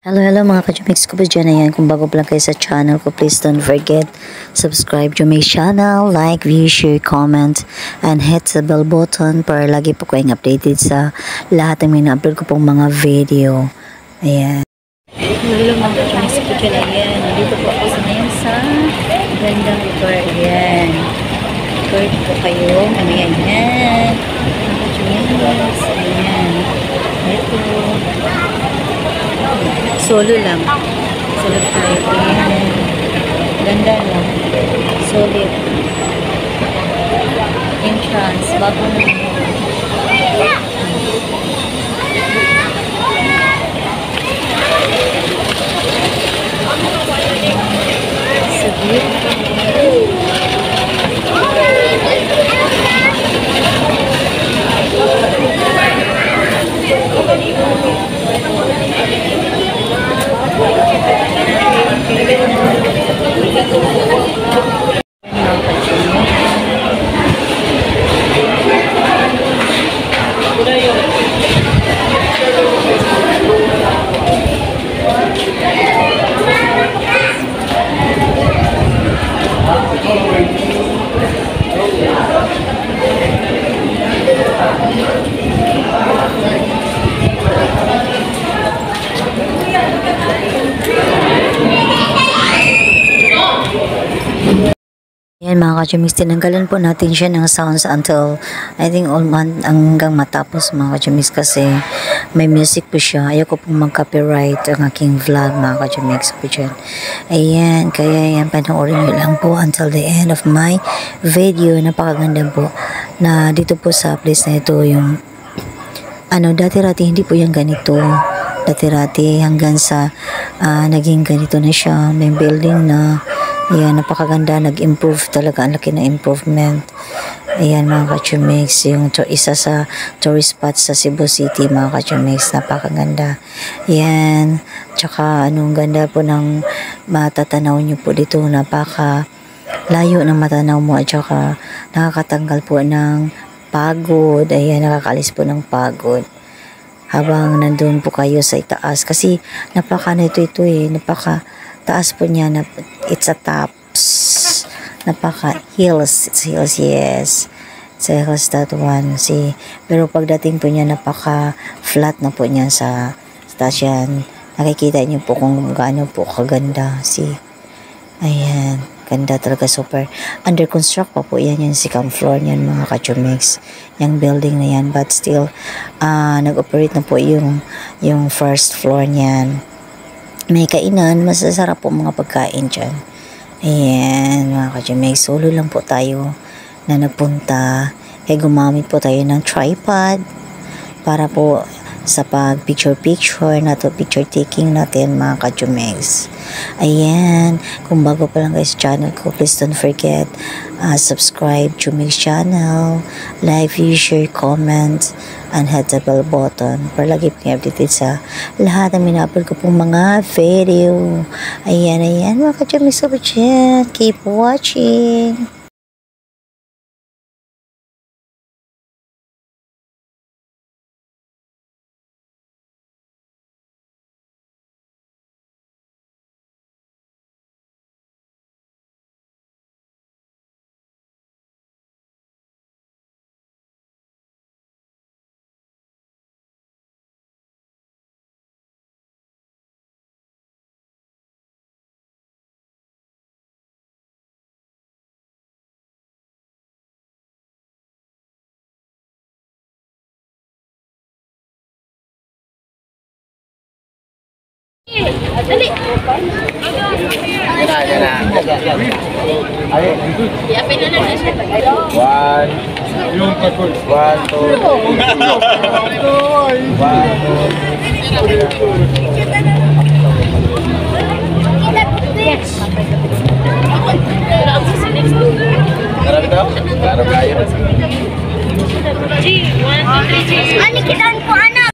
Hello mga ka-Jumix ko po dyan. Ayan, kung bago pa lang kayo sa channel ko, please don't forget, subscribe to my channel, like, view, share, comment, and hit the bell button para lagi po kayong updated sa lahat ng mina-upload ko pong mga video. Ayan. Hello mga ka-Jumix ko dyan. Ayan, dito po ako sa ngayon sa gandang lugar. Ayan. Court po kayo. Ayan, ayan. Mga ka-Jumix. Ayan. Ito. Solo lang. Solo tayo. Ayan. Ganda lang. Solid. Entrance. Bago na. So beautiful. Yan mga ka-Jumix, tinanggalan po natin siya ng sounds until I think all month hanggang matapos mga ka-Jumix kasi may music po siya. Ayoko pong mag-copyright ang aking vlog mga ka-Jumix po dyan. Ayan, kaya yan panoorin nyo lang po until the end of my video. Napakaganda po na dito po sa place na ito yung dati-rati hindi po yung ganito. Dati-rati hanggang sa naging ganito na siya. May building na. Ayan, napakaganda. Nag-improve talaga. Ang laki na improvement. Ayan, mga ka-Jumix. Yung isa sa tourist spot sa Cebu City, mga ka-Jumix. Napakaganda. Ayan. Tsaka, ganda po ng matatanaw nyo po dito. Napaka layo ng matanaw mo. At tsaka, nakakatanggal po ng pagod. Ayan, nakakalis po ng pagod. Habang nandun po kayo sa itaas. Kasi, napaka taas po niya na it's a tops, napaka hills, it's hills, yes, it's a hills that one, see, pero pagdating po niya napaka flat na po niya sa taas yan. Nakikita niyo po kung gaano po kaganda, see, ayan, ganda talaga, super. Under construct pa po yan, yung second floor niyan mga ka-Jumix, yung building na yan, but still nag-operate na po yung first floor niyan. May kainan, masasarap po mga pagkain dyan. Ayan, mga ka-Jumix, solo lang po tayo na nagpunta. Kaya gumamit po tayo ng tripod para po sa pag picture taking natin mga ka-Jumix. Ayan, kung bago pa lang kayo sa channel ko, please don't forget, subscribe Jumix channel, like, view, share, comment, and hit the bell button para lagi po kayo updated sa lahat ng minapod ko pong mga video. Ayan, mga ka-Jumix, keep watching. Dali. Yan na. I-apin na lang siya. One, two. Marami daw? Marami kayo. G, 1, 2, 3, G. Ani, kitaan ko, anak.